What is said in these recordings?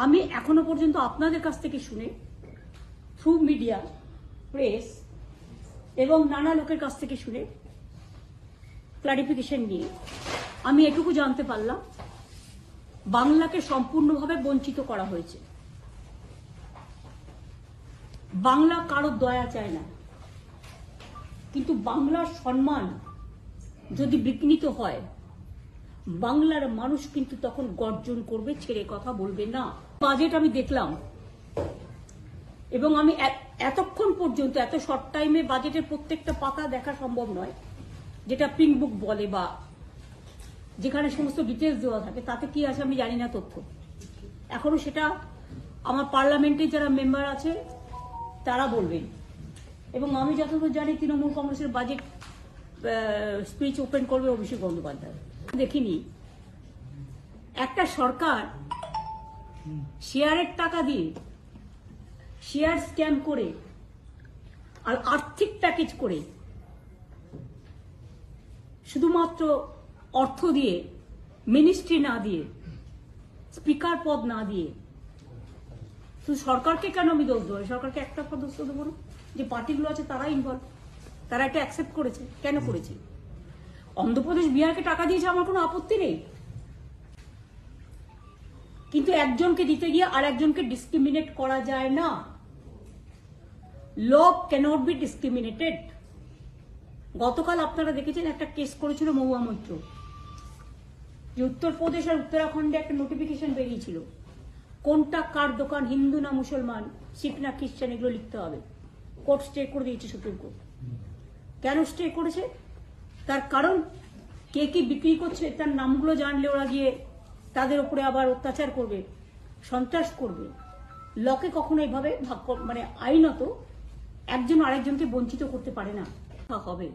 আমি এখনো পর্যন্ত আপনাদের কাছ থেকে শুনে থ্রু মিডিয়া প্রেস এবং নানা লোকের কাছ থেকে শুনে ক্লারিফিকেশন নিয়ে আমি এটুকু জানতে পারলাম বাংলাকে সম্পূর্ণভাবে বঞ্চিত করা হয়েছে। বাংলা কারো দয়া চায় না, কিন্তু বাংলার সম্মান যদি বিঘ্নিত হয় বাংলার মানুষ কিন্তু তখন গর্জন করবে, ছেড়ে কথা বলবে না। বাজেট আমি দেখলাম এবং আমি এতক্ষণ পর্যন্ত এত শর্ট টাইমে বাজেটের প্রত্যেকটা পাতা দেখা সম্ভব নয়, যেটা পিঙ্ক বুক বলে বা যেখানে সমস্ত ডিটেলস দেওয়া থাকে। তাতে কি আছে আমি জানি না, তথ্য এখনো সেটা আমার পার্লামেন্টে যারা মেম্বার আছে তারা বলবেন। এবং আমি যতদূর জানি তৃণমূল কংগ্রেসের বাজেট স্পিচ ওপেন করবে অভিষেক বন্দ্যোপাধ্যায়। দেখিনি একটা সরকার শেয়ারের টাকা দিয়ে শেয়ার স্ক্যাম করে আর আর্থিক প্যাকেজ করে শুধুমাত্র অর্থ দিয়ে, মিনিস্ট্রি না দিয়ে, স্পিকার পদ না দিয়ে, শুধু সরকারকে কেন আমি দোষ দেবো? সরকারকে একটা দোষ দেবো না, যে পার্টিগুলো আছে তারা ইনভলভ, তারা এটা অ্যাকসেপ্ট করেছে। কেন করেছে? অন্ধ্রপ্রদেশ বিহারকে টাকা দিয়েছে, আমার কোনো আপত্তি নেই, কিন্তু একজনকে দিতে গিয়ে আর একজনকে ডিসক্রিমিনেট করা যায় না। ল ক্যানট বি ডিসক্রিমিনেটেড। গতকাল আপনারা দেখেছেন একটা কেস করেছিল মহুয়া মৈত্র, যে উত্তরপ্রদেশ আর উত্তরাখণ্ডে একটা নোটিফিকেশন বেরিয়েছিল কোনটা কার দোকান, হিন্দু না মুসলমান, শিখ না খ্রিস্টান, এগুলো লিখতে হবে। কোর্ট স্টে করে দিয়েছে সুপ্রিম কোর্ট। কেন স্টে করেছে? তার কারণ কে কি বিক্রি করছে তার নামগুলো জানলে ওরা গিয়ে তাদের উপরে আবার অত্যাচার করবে, সন্ত্রাস করবে। লকে কখনো এইভাবে মানে আইনত একজন আরেকজনকে বঞ্চিত করতে পারে না। হবে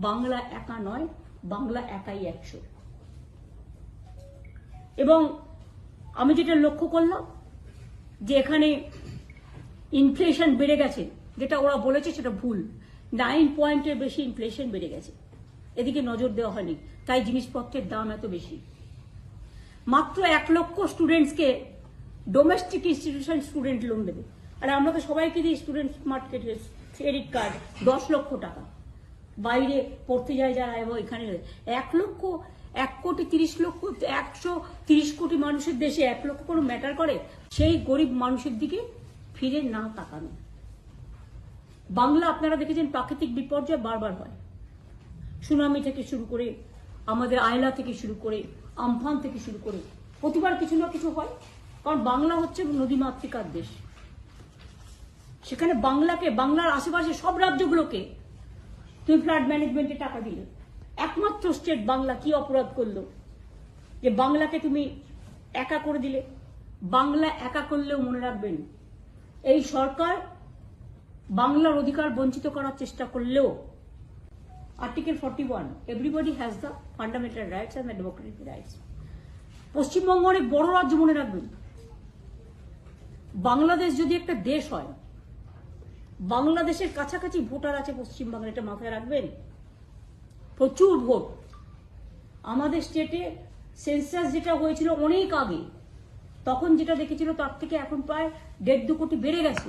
বাংলা একা নয়, বাংলা একাই 100। এবং আমি যেটা লক্ষ্য করলাম যে এখানে ইনফ্লেশন বেড়ে গেছে, যেটা ওরা বলেছে সেটা ভুল। 9 পয়েন্টের বেশি ইনফ্লেশন বেড়ে গেছে, এদিকে নজর দেওয়া হয়নি, তাই জিনিসপত্রের দাম এত বেশি। মাত্র 1 লক্ষ স্টুডেন্টসকে ডোমেস্টিক ইনস্টিটিউশন স্টুডেন্ট লোন দেবে, আর আমরা তো সবাইকে দিই স্টুডেন্ট মার্কেট ক্রেডিট কার্ড 10 লক্ষ টাকা। বাইরে পড়তে যায় যারা, এবং এখানে 1 কোটি 30 লক্ষ, 130 কোটি মানুষের দেশে 1 লক্ষ কোনো ম্যাটার করে? সেই গরিব মানুষের দিকে ফিরে না তাকানো। বাংলা আপনারা দেখেছেন প্রাকৃতিক বিপর্যয় বারবার হয়, সুনামি থেকে শুরু করে, আমাদের আয়লা থেকে শুরু করে, আমফান থেকে শুরু করে, প্রতিবার কিছু না কিছু হয়। কারণ বাংলা হচ্ছে নদীমাতৃকার দেশ। সেখানে বাংলাকে, বাংলার আশেপাশে সব রাজ্যগুলোকে তুমি ফ্লাড ম্যানেজমেন্টে টাকা দিলে, একমাত্র স্টেট বাংলা কি অপরাধ করলো যে বাংলাকে তুমি একা করে দিলে? বাংলা একা করলেও মনে রাখবেন, এই সরকার বাংলার অধিকার বঞ্চিত করার চেষ্টা করলেও article 41, everybody has the fundamental rights and the Democratic rights. Paschimbanga অনেক বড় রাজ্য, মনে রাখবেন। বাংলাদেশ যদি একটা দেশ হয়, বাংলাদেশের কাছাকাছি ভোটার আছে পশ্চিমবাংলা, এটা মাথায় রাখবেন। প্রচুর ভোট। আমাদের স্টেটে সেন্সাস যেটা হয়েছিল অনেক আগে, তখন যেটা দেখেছিল তার থেকে এখন প্রায় 1.5-2 কোটি বেড়ে গেছে।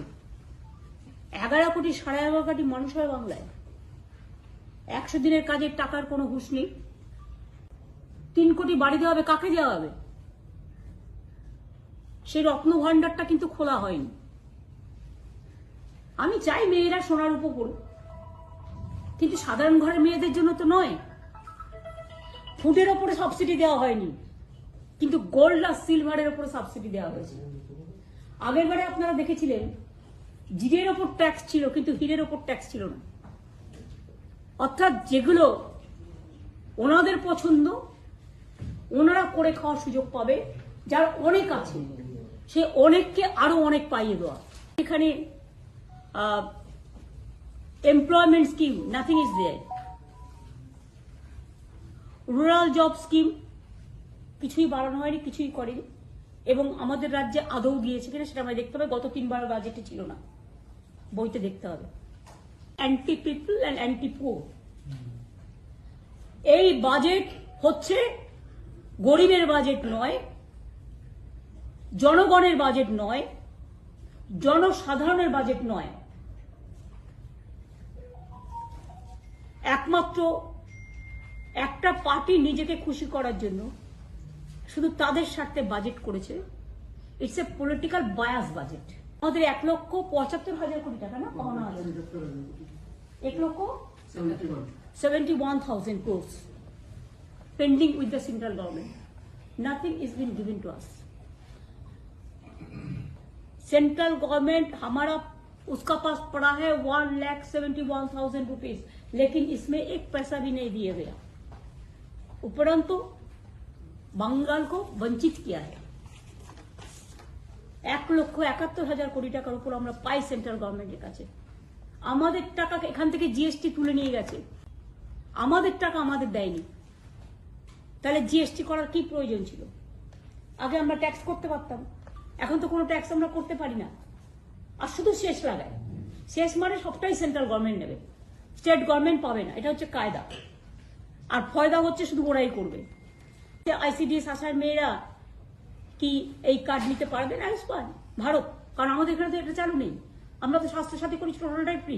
11 কোটি 11.5 কোটি মানুষ হয় বাংলায়। 100 দিনের কাজের টাকার কোনো হুঁশ নেই। 3 কোটি বাড়ি দেওয়া হবে, কাকে দেওয়া হবে? সেই রত্ন ভান্ডারটা কিন্তু খোলা হয়নি। আমি চাই মেয়েরা সোনার উপর পড়ুক, কিন্তু সাধারণ ঘরের মেয়েদের জন্য তো নয়। ফুডের ওপরে সাবসিডি দেওয়া হয়নি, কিন্তু গোল্ড আর সিলভারের ওপরে সাবসিডি দেওয়া হয়েছে। আগের বারে আপনারা দেখেছিলেন জিরের ওপর ট্যাক্স ছিল, কিন্তু হীরের ওপর ট্যাক্স ছিল না। অর্থাৎ যেগুলো ওনাদের পছন্দ ওনারা করে খাওয়ার সুযোগ পাবে, যার অনেক আছে সে অনেককে আরো অনেক পাইয়ে দেওয়া। এখানে employment scheme, nothing is there. Rural job scheme কিছুই বাড়ানো হয়নি, কিছুই করেনি। এবং আমাদের রাজ্যে আদৌ দিয়েছে কিনা সেটা আমায় দেখতে হবে। গত 3 বার বাজেটে ছিল না, বইতে দেখতে হবে। Anti people and anti poor. এই বাজেট হচ্ছে গরিবের বাজেট নয়, জনগণের বাজেট নয়, জনসাধারণের বাজেট নয়, একমাত্র একটা পার্টি নিজেকে খুশি করার জন্য শুধু তাদের স্বার্থে বাজেট করেছে। It's a political bias budget. আমাদের 1,75,000 কোটি টাকা না কমানো আছে, 1,71,000 crores pending with the central government. Nothing is been given to us. Central government हमारा उसका पास पड़ा है 1,71,000 रुपीज, लेकिन इसमें एक पैसा भी नहीं दिया गया। उपरंतु बंगाल को वंचित किया है। 1,71,000 কোটি টাকার উপর আমরা পাই সেন্ট্রাল গভর্নমেন্টের কাছে। আমাদের টাকা এখান থেকে জিএসটি তুলে নিয়ে গেছে, আমাদের টাকা আমাদের দেয়নি। তাহলে জিএসটি করার কি প্রয়োজন ছিল? আগে আমরা ট্যাক্স করতে পারতাম, এখন তো কোনো ট্যাক্স আমরা করতে পারি না। আর শুধু শেষ লাগায়, শেষ মানে সবটাই সেন্ট্রাল গভর্নমেন্ট নেবে, স্টেট গভর্নমেন্ট পাবে না, এটা হচ্ছে কায়দা। আর ফয়দা হচ্ছে শুধু ওরাই করবে। আইসিডিএস আসার মেয়েরা কি এই কার্ড নিতে পারবে না আয়ুষ্মান ভারত? কারণ আমাদের এখানে তো এটা চালু নেই। আমরা তো স্বাস্থ্যসাথী করি টোটালটাই ফ্রি,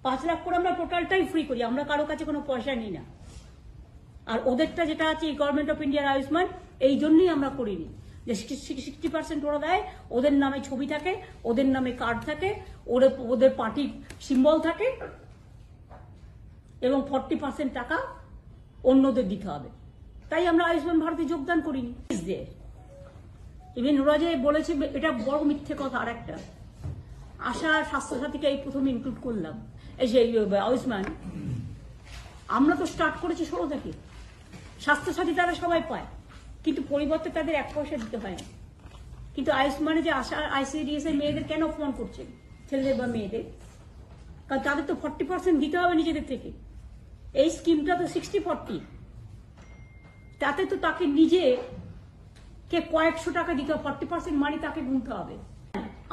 5 লাখ করে আমরা টোটালটাই ফ্রি করি, আমরা কারো কাছে কোনো পয়সা নিই না। আর ওদেরটা যেটা আছে গভর্নমেন্ট অফ ইন্ডিয়ার আয়ুষ্মান, এই জন্যই আমরা করিনি যে 60% ওরা দেয়, ওদের নামে ছবি থাকে, ওদের নামে কার্ড থাকে, ওদের পার্টির সিম্বল থাকে, এবং 40% টাকা অন্যদের দিতে হবে। তাই আমরা আয়ুষ্মান ভারতে যোগদান করিনি। ইভেন ওরা যে বলেছে, এটা বড় মিথ্যে কথা। আর একটা, আশা স্বাস্থ্যসাথীকে এই প্রথম ইনক্লুড করলাম, এই যে আয়ুষ্মান আমরা তো স্টার্ট করেছি 16 থেকে। স্বাস্থ্যসাথী তারা সবাই পায়, কিন্তু পরিবর্তে তাদের 1 পয়সা দিতে হয় না। কিন্তু আয়ুষ্মানে যে আশা আইসিডিএস এর মেয়েদের কেন অপমান করছেন, ছেলেদের বা মেয়েদের? কারণ তাদের তো 40% দিতে হবে নিজেদের থেকে। এই স্কিমটা তো 60-40, তাতে তো তাকে নিজে কে কয়েকশো টাকা দিতে হবে, 40% মানি তাকে গুনতে হবে।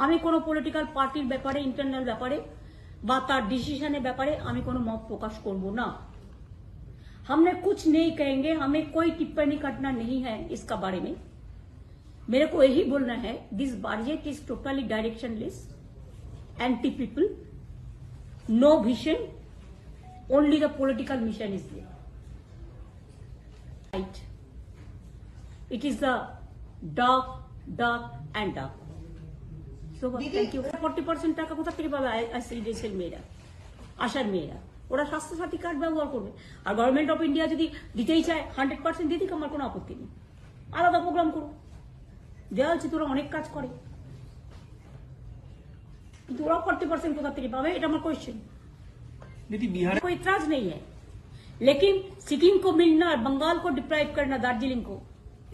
আমি কোনো পলিটিক্যাল পার্টির ব্যাপারে, ইন্টারনাল ব্যাপারে বা তার ডিসিশনের ব্যাপারে আমি কোনো মত প্রকাশ করব না। हमने कुछ नहीं कहेंगे, हमें कोई टिप्पणी करना नहीं है इसका बारे में। मेरे को यही बोलना है, this budget is totally directionless, anti people, no vision, only the political mission is there. Right, it is the dark and dark. So thank you. 40% টাকা কোথা থেকে পাবে আইসিডিএস এর মেয়েরা, আশার মেয়েরা? ওরা স্বাস্থ্যসাথী কার্ড ব্যবহার করবে। আর গভর্নমেন্ট অফ ইন্ডিয়া যদি দিতেই চায় 100% দিতে, আমার কোনো আপত্তি নেই, আলাদা প্রোগ্রাম করো। দেওয়া হচ্ছে তোরা অনেক কাজ করে, কিন্তু ওরা 40% কোথা থেকে পাবে, এটা আমার কোয়েশ্চেন। बिहार कोई इतराज नहीं है, लेकिन सिक्किम को मिलना और बंगाल को डिप्राइव करना, दार्जिलिंग को,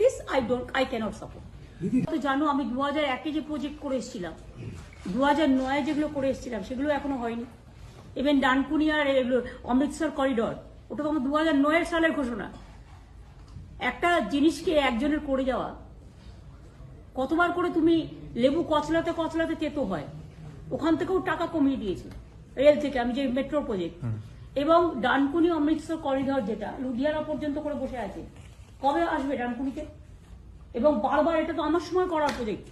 दिस आई कैनॉट सपोर्ट। তো জানো, আমি 2001 যে প্রজেক্ট করে এসেছিলাম, 2009 যেগুলো করে এসেছিলাম, সেগুলো এখনো হয়নি। ইভেন ডানকুনি আর অমৃতসর করিডর, ওটা তো 2009 সালের ঘোষণা। একটা জিনিসকে একজনের করে যাওয়া, কতবার করে তুমি লেবু কচলাতে কচলাতে তেতো হয়। ওখান থেকেও টাকা কমিয়ে দিয়েছে রেল থেকে, আমি যে মেট্রো প্রজেক্ট। এবং ডানকুনি অমৃতসর করিডর যেটা লুধিয়ানা পর্যন্ত করে বসে আছে, কবে আসবে ডানকুনিতে? এবং বারবার, এটা তো আমার সময় করার প্রজেক্ট,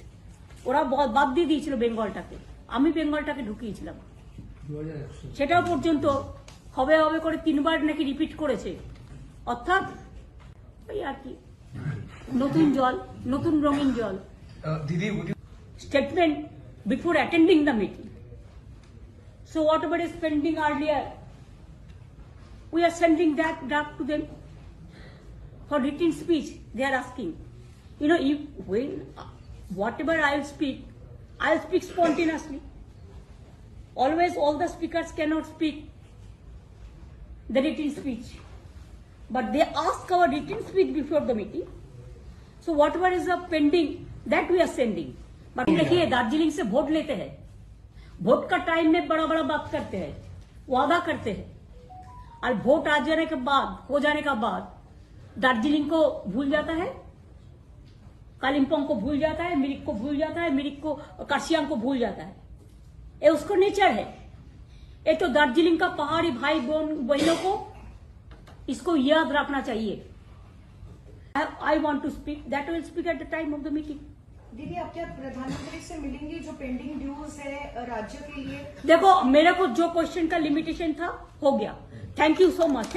ওরা বাদ দিয়ে দিয়েছিল বেঙ্গলটাকে, আমি বেঙ্গলটাকে ঢুকিয়েছিলাম। সেটাও পর্যন্ত হবে হবে করে 3 বার নাকি রিপিট করেছে। অর্থাৎ ওই আর কি, নতুন জল, নতুন রঙিন জল। Statement before attending the meeting. So what ever is pending earlier, we are sending that draft to them for written speech. They are asking, you know, when whatever I'll speak spontaneously. Always all the speakers cannot speak the written speech, but they ask our written speech before the meeting. So whatever is pending, that we are sending. But देखिए, दार्जिलिंग से vote लेते हैं, vote का time में बड़ा बड़ा बात करते हैं, वादा करते हैं, और वोट आ जाने के बाद, हो जाने का बाद दार्जिलिंग को भूल जाता है, कालिम्पोंग को भूल जाता है, मिरिक को भूल जाता है, मिरिक को, कार्शियांग को भूल जाता है। ये उसको नेचर है। ये तो दार्जिलिंग का पहाड़ी भाई बहनों को इसको याद रखना चाहिए। I want to speak, that will speak at the time of the meeting. दीदी, आप क्या प्रधानमंत्री से मिलेंगे? जो पेंडिंग ड्यूज है राज्य के लिए। देखो, मेरे को जो क्वेश्चन का लिमिटेशन था हो गया। Thank you so much.